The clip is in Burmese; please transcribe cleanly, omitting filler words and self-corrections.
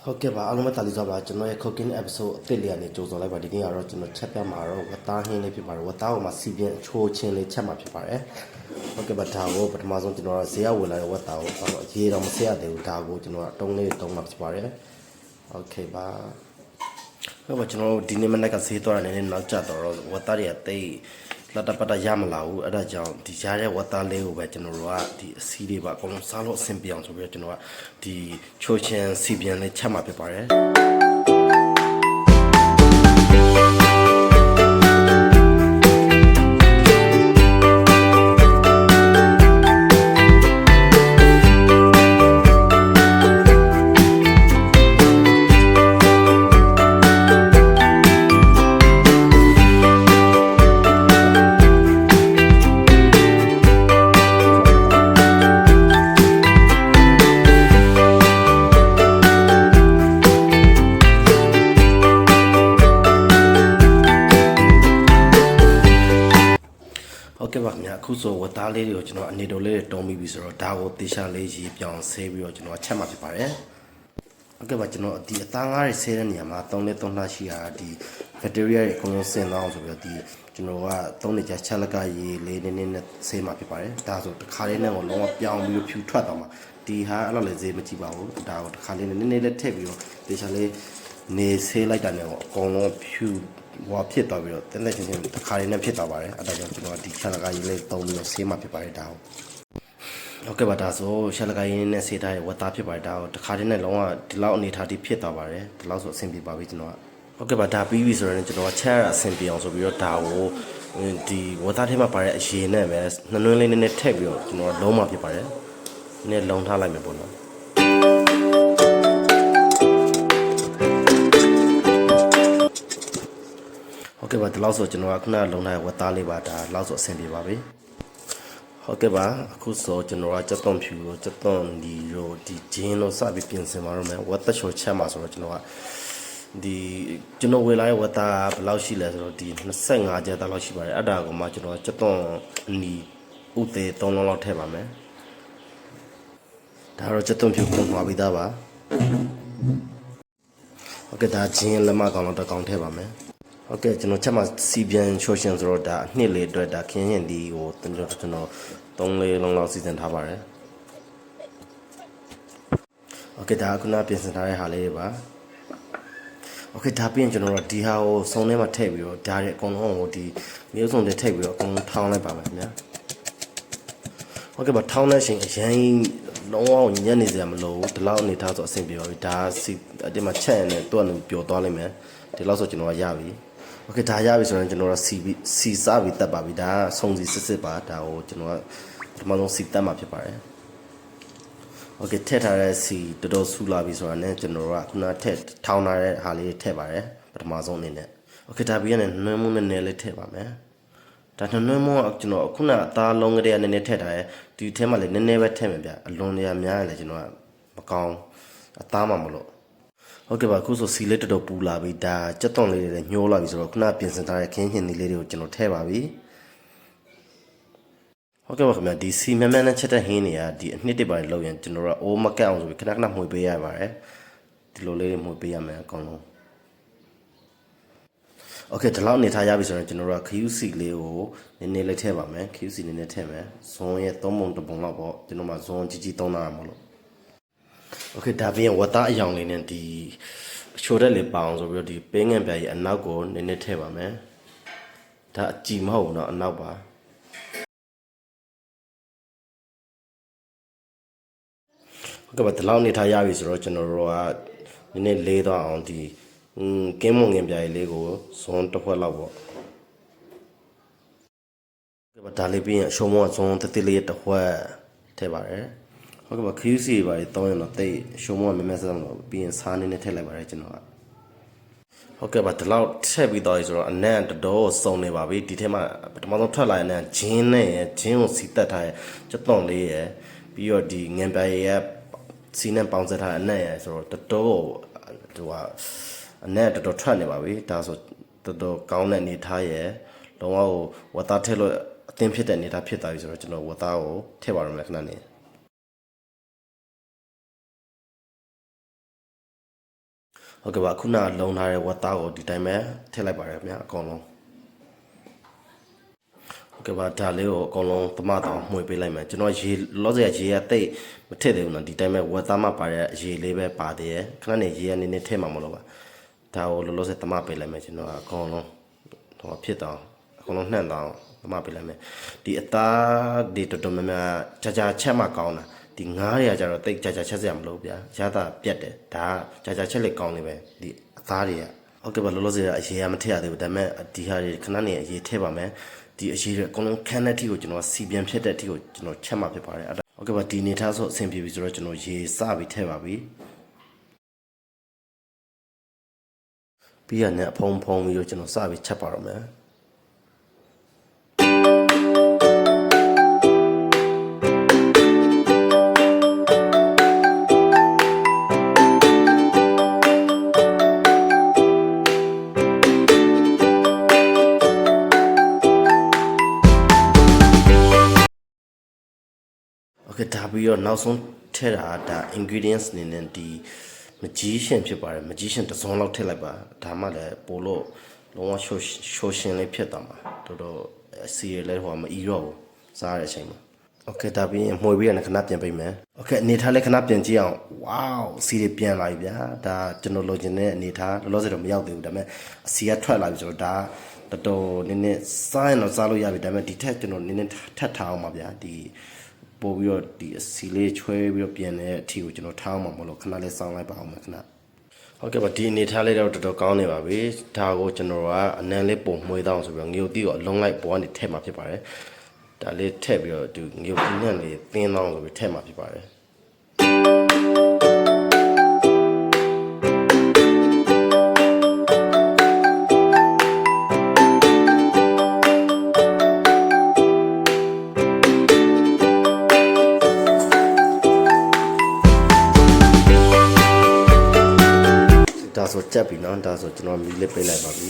ဟုတ်ကဲ့ပါအားလုံးပဲတာလီဆိုပါကျွန်တော်ရဲ့ cooking episode အသစ်လေးကနေကြိုဆိုလိုက်ပါဒီနေ့ကတော့ကျွန်တော်ချက်ပြမှာတော့ဝတ်သားဟင်းလေးဖြစ်ပါတယ်ဝတ်သားကိုမှစီပြင်းအချိုးချင်းလေးချက်မှာဖြစ်ပါတယ်ဟုတ်ကဲ့ပါဒါကိုပထမဆုံးကျွန်တော်ကဈေးရဝင်လာတဲ့ဝတ်သားကိုဆိုတော့ရေတော့မဆက်ရသေးဘူးဒါကိုကျွန်တော်ကတုံးလေးတုံးမှာဖြစ်ပါတယ်ဟုတ်ကဲ့ပါဟုတ်ပါကျွန်တော်ဒီနေ့မနေ့ကဈေးသွားတာနည်းနည်းနောက်ကျတော့ဝတ်သားတွေအသေးလတ်တပတ်ရမလာဘူးအဲ့ဒါကြောင့်ဒီကြားတဲ့ဝတ်သားလေးကိုပဲကျွန်တော်တို့ကဒီအစီးတွေပါအကုန်လုံးစားလို့အဆင်ပြေအောင်ဆိုပြီးတော့ကျွန်တော်ကဒီချိုးချင်းစီပြန်လေးချက်မှာဖြစ်ပါတယ်ဟုတ်ကဲ့ပါခင်ဗျာအခုဆိုဝတ်သားလေးတွေကိုကျွန်တော်အနေတော်လေးတုံးပြီးပြီဆိုတော့ဒါကိုတေချာလေးရေပြောင်းဆေးပြီးတော့ကျွန်တော်ချက်မှာဖြစ်ပါတယ်ဟုတ်ကဲ့ပါကျွန်တော်ဒီအသားငါးတွေဆေးတဲ့နေရာမှာ3လေး3လှရှိတာဒီဘက်တီးရီးယားတွေအကုန်လုံးဆင်သွားအောင်ဆိုပြီးတော့ဒီကျွန်တော်က3နှစ်ကြာချက်လက်ကရေလေးနည်းနည်းနဲ့ဆေးမှာဖြစ်ပါတယ်ဒါဆိုတစ်ခါလေးနဲ့တော့လုံးဝပြောင်းပြီးတော့ဖြူထွက်သွားမှာဒီဟာအဲ့လိုလေးဈေးမကြည့်ပါဘူးဒါကိုတစ်ခါလေးနည်းနည်းလေးထည့်ပြီးတော့တေချာလေးနေဆေးလိုက်တာနဲ့အကုန်လုံးဖြူဟိုဖြစ်သွားပြီးတော့တင်းတဲ့ချင်းချင်းတစ်ခါလေးနဲ့ဖြစ်သွားပါတယ်အဲ့ဒါကြောင့်ကျွန်တော်ဒီချက်လက်ကရေးလေးသုံးပြီးတော့ဆေးမှာဖြစ်ပါတယ်ဒါဟုတ်ကဲ့ပါဒါဆိုချက်လက်ကရေးနဲ့ဆေးထားရဲ့ဝတ်သားဖြစ်ပါတယ်ဒါတစ်ခါလေးနဲ့လုံးဝဒီလောက်အနေထားတိဖြစ်သွားပါတယ်ဒီလောက်ဆိုအဆင်ပြေပါပြီကျွန်တော်ကဟုတ်ကဲ့ပါဒါပြီးပြီဆိုတော့ကျွန်တော်ကချက်ရအဆင်ပြေအောင်ဆိုပြီးတော့ဒါကိုဒီဝတ်သားထဲမှာပါတဲ့အရေနဲ့ပဲနှနှွင်းလေးနည်းနည်းထည့်ပြီးတော့ကျွန်တော်လုံးမှာဖြစ်ပါတယ်နည်းလုံးထားလိုက်မယ်ပေါ့နော်ဟုတ်ကဲ့ပါဒီလောက်ဆိုကျွန်တော်ကခုနလုံထားဝတ်သားလေးပါဒါလောက်ဆိုအဆင်ပြေပါပြီဟုတ်ကဲ့ပါအခုဆိုကျွန်တော်ကစက်သွန်ဖြူကိုစက်သွန်ဒီရောဒီဂျင်းလို့စပြီးပြင်ဆင်ပါတော့မယ်ဝတ်သက်ချိုချက်မှာဆိုတော့ကျွန်တော်ကဒီကျွန်တော်ဝယ်လာတဲ့ဝတ်သားဘယ်လောက်ရှိလဲဆိုတော့ဒီ25ကျပ်သားလောက်ရှိပါတယ်အဲ့ဒါကိုမှကျွန်တော်စက်သွန်အနီဥသေး3လုံးလောက်ထည့်ပါမယ်ဒါတော့စက်သွန်ဖြူကိုမှာပြီးသားပါဟုတ်ကဲ့ဒါဂျင်းလက်မကောင်တော့တစ်ကောင်ထည့်ပါမယ်ဟုတ်ကဲ့ကျွန်တော်ချက်မှာစီပြန်ချိုးရှင်ဆိုတော့ဒါအနှစ်လေးအတွက်ဒါခင်းရင်ဒီကိုကျွန်တော်3လေးလုံးလောက်စီစဉ်ထားပါတယ်ဟုတ်ကဲ့ဒါခုနပြင်ဆင်ထားတဲ့ဟာလေးတွေပါโอเคဒါပြင်ကျွန်တော်တို့ဒီဟာကိုစုံထဲမှာထည့်ပြီးတော့ဒါတွေအကုန်လုံးကိုဒီမျိုးစုံတွေထည့်ပြီးတော့အကုန်လုံးထောင်းလိုက်ပါမယ်ခင်ဗျာဟုတ်ကဲ့ပါထောင်းတဲ့ချိန်အရင်လုံးဝညံ့နေစရာမလိုဘူးဒီလောက်အနေထားဆိုအဆင်ပြေပါပြီဒါစီဒီမှာချက်ရင်လည်းသူ့အနေပျော်သွားလိမ့်မယ်ဒီလောက်ဆိုကျွန်တော်ကရပြီโอเคဒါရပြီဆိုရင်ကျွန်တော်ကစီစားပြီးတက်ပါပြီဒါစုံစီစစ်ပါဒါကိုကျွန်တော်ကပထမဆုံးစီတက်မှာဖြစ်ပါတယ်โอเคထည့်ထားတဲ့စီတော်တော်ဆူလာပြီဆိုတာနဲ့ကျွန်တော်ကခုနထည့်ထောင်းထားတဲ့ဟာလေးထည့်ပါတယ်ပထမဆုံးအနေနဲ့โอเคဒါပြီးရင်နှွမ်းမှုနဲ့နည်းလေးထည့်ပါမယ်ဒါနှွမ်းမှုကကျွန်တော်ခုနအသားလုံးကလေးကနည်းနည်းထည့်ထားတယ်ဒီထဲမှာလည်းနည်းနည်းပဲထည့်မယ်ဗျအလွန်နေရာများရင်လည်းကျွန်တော်ကမကောင်းအသားမှမလို့ဟုတ်ကဲ့ပါအခုဆိုစီလေးတော်တော်ပူလာပြီဒါကြက်သွန်လေးတွေညှိုးလာပြီဆိုတော့ခုနပြင်ဆင်ထားတဲ့ခင်းဟင်းသီးလေးတွေကိုကျွန်တော်ထည့်ပါပြီဟုတ်ကဲ့ပါခင်ဗျာဒီစီမြန်းမြန်းနဲ့ချက်တဲ့ဟင်းတွေကဒီအနှစ်တစ်ပိုင်းလောက်ရင်ကျွန်တော်တို့အိုးမကက်အောင်ဆိုပြီးခဏခဏမှွေပေးရပါတယ်ဒီလိုလေးမှွေပေးရမယ်အကောင်လုံးโอเคဒီလောက်နေထားရပြီဆိုရင်ကျွန်တော်တို့ကခယူးစီလေးကိုနည်းနည်းလေးထည့်ပါမယ်ခယူးစီနည်းနည်းထည့်မယ်ဇွန်ရဲ့3ပုံ1ပုံလောက်ပေါ့ကျွန်တော်မှဇွန်ကြီးကြီးသုံးတာမဟုတ်လို့โอเคဒါပြင်ဝတ်သားအယောင်လေးနဲ့ဒီအချိုတက်လေးပအောင်ဆိုပြီးတော့ဒီပေးငန့်ပြားရဲ့အနောက်ကိုနည်းနည်းထည့်ပါမယ်ဒါအကြည့်မဟုတ်ဘူးเนาะအနောက်ပါဟုတ်ကဲ့ပါဒီလောက်နေထားရပြီဆိုတော့ကျွန်တော်တို့ကနည်းနည်းလေးသွားအောင်ဒီကင်းမုံငင်ပြားလေးကိုဇွန်တစ်ခွက်လောက်ပေါ့ဟုတ်ကဲ့ပါဒါလေးပြီးရင်အရှုံးမောဇွန်တစ်တစ်လေးတစ်ခွက်ထည့်ပါတယ်ဟုတ်ကဲ့ပါခရူးစီပါတောင်းရင်တော့တိတ်ရှုံးမောမမဲစားတော့ပြီးရင်စားနေနဲ့ထည့်လိုက်ပါတယ်ကျွန်တော်ကဟုတ်ကဲ့ပါဒီလောက်ထည့်ပြီးတော့ဆိုတော့အနံ့တော်စုံနေပါပြီဒီထဲမှာပထမဆုံးထွက်လာရင်ဂျင်းနဲ့ဂျင်းကိုစီတက်ထားရဲ့ကြက်သွန်လေးရယ်ပြီးတော့ဒီငင်ပြားရဲ့စီနဲ့ပေါင်းစပ်ထားတဲ့အနံ့ရယ်ဆိုတော့တော်ဟိုကအနံ့တော်ထွက်နေပါပြီဒါဆိုတော်ကောင်းတဲ့အနေထားရယ်လုံးဝဝတ်သားထည့်လို့အသင်းဖြစ်တဲ့အနေထားဖြစ်သွားပြီဆိုတော့ကျွန်တော်ဝတ်သားကိုထည့်ပါရမယ်ခဏနေ ဟုတ်ကဲ့ပါခုနလုံထားတဲ့ဝတ်သားကိုဒီတိုင်းပဲထည့်လိုက်ပါတယ်ခင်ဗျာအကုန်လုံးဟုတ်ကဲ့ပါဒါလေးကိုအကုန်လုံးသမတောင်မှွေပေးလိုက်မယ်ကျွန်တော်ရေလောစရာရေကတိတ်မထည့်သေးဘူးနော်ဒီတိုင်းပဲဝတ်သားမှပါတဲ့ရေလေးပဲပါသေးတယ်ခဏနေရေကနေနေထည့်မှာမလို့ပါဒါကိုလောလောဆယ်သမပေးလိုက်မယ်ကျွန်တော်အကုန်လုံးတော့ဖြစ်တော့အကုန်လုံးနှံ့တော့သမပေးလိုက်မယ်ဒီအသားဒီတော်တော်များများကြာချက်မှကောင်းတာဒီငားတွေကကြတော့တိတ်ကြာချက်စရာမလိုဗျာရတာပြတ်တယ်ဒါကကြာချက်လေးကောင်းနေပဲဒီအသားတွေကဟုတ်ကဲ့ပါလောလောဆယ်အရေကမထည့်ရသေးဘူးဒါပေမဲ့ဒီဟာတွေခဏနေအရေထည့်ပါမယ်ဒီအရေတွေအကုန်လုံးခန်းတဲ့အထိကိုကျွန်တော်စီပြန်ဖြစ်တဲ့အထိကိုကျွန်တော်ချက်မှဖြစ်ပါတယ်ဟုတ်ကဲ့ပါဒီနေထားဆိုအဆင်ပြေပြီဆိုတော့ကျွန်တော်ရေစပြီးထည့်ပါပြီပြီးရတဲ့အဖုံပြီးတော့ကျွန်တော်စပြီးချက်ပါတော့မယ်โอเคဒါပြီးတော့နောက်ဆုံးထည့်တာဒါ ingredients နေနဲ့ဒီမကြီးရှင်ဖြစ်ပါတယ်မကြီးရှင်တစ်စုံလောက်ထည့်လိုက်ပါဒါမှလည်းပို့လို့လုံးဝရှိုးရှင်လေးဖြစ်သွားမှာတော်တော်စီရလဲဟိုမအီတော့ဘူးစားရတဲ့အချိန်မှာโอเคဒါပြီးရင်မှွေပြီးရခဏပြန်ပေးမယ်โอเคအနေထားလေးခဏပြန်ကြည့်အောင်ဝေါစီတွေပြန်လာပြီဗျာဒါကျွန်တော်လိုချင်တဲ့အနေထားလောလောဆယ်တော့မရောက်သေးဘူးဒါပေမဲ့အစီကထွက်လာပြီဆိုတော့ဒါတော်တော်နည်းနည်းစားရင်တော့စားလို့ရပြီဒါပေမဲ့ဒီထက်ကျွန်တော်နည်းနည်းထပ်ထားအောင်ပါဗျာဒီပို့ပြီးတော့ဒီအစီလေးချွဲပြီးတော့ပြန်တဲ့အထီကိုကျွန်တော်ထားအောင်မလို့ခဏလေးစောင်းလိုက်ပါအောင်မယ်ခဏဟုတ်ကဲ့ပါဒီအနေထားလေးတော့တော်တော်ကောင်းနေပါပြီဒါကိုကျွန်တော်ကအနံလေးပုံမှွေးတောင်းဆိုပြီးတော့ငရုတ်တီးကိုအလုံးလိုက်ပေါ်ကနေထည့်မှာဖြစ်ပါတယ်ဒါလေးထည့်ပြီးတော့ဒီငရုတ်တီးနဲ့လေးသင်းတောင်းဆိုပြီးထည့်မှာဖြစ်ပါတယ်ဒါဆိုကြက်ပြီနော်ဒါဆိုကျွန်တော်မီးလေးပေးလိုက်ပါပြီ